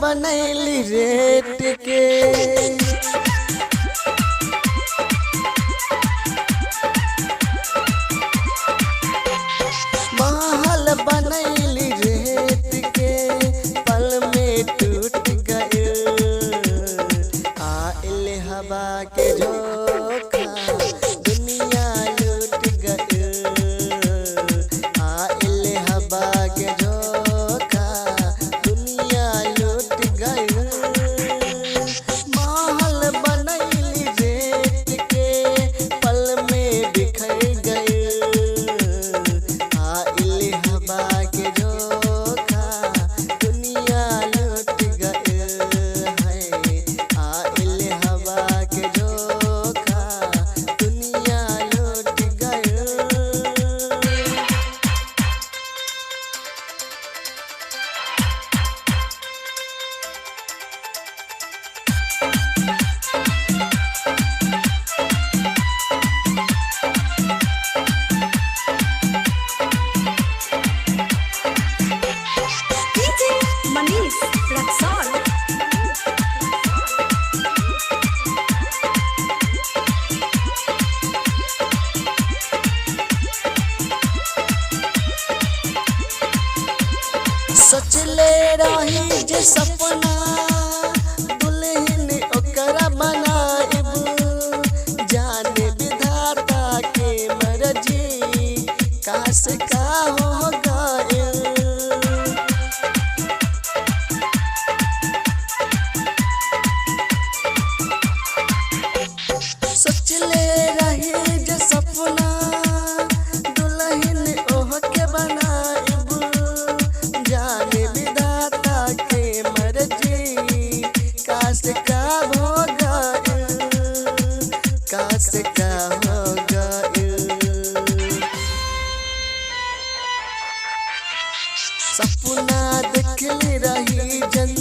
बनैली रेत के महल बनैली रेत के पल में टूट गए आइल हवा के झोंका दुनिया लूट गए आइल हवा के झोंका दुनिया लूट गए महल बनैली रेत के पल में बिखर गए आइल हवा के झोंका दुनिया लूट गए है आइल हवा के झोंका दुनिया लूट गए। DJ Manish Raksol. सोचले रही जे सपना दुल्हन ओकरा बनाइब जाने विधाता के मर्जी काश का हो गइल सोचले रही जे सपना दुल्हन ओहके बनाइब जाने विधाता के मर्जी काश का हो गइल काश का हो गइल सपना देखली रही जन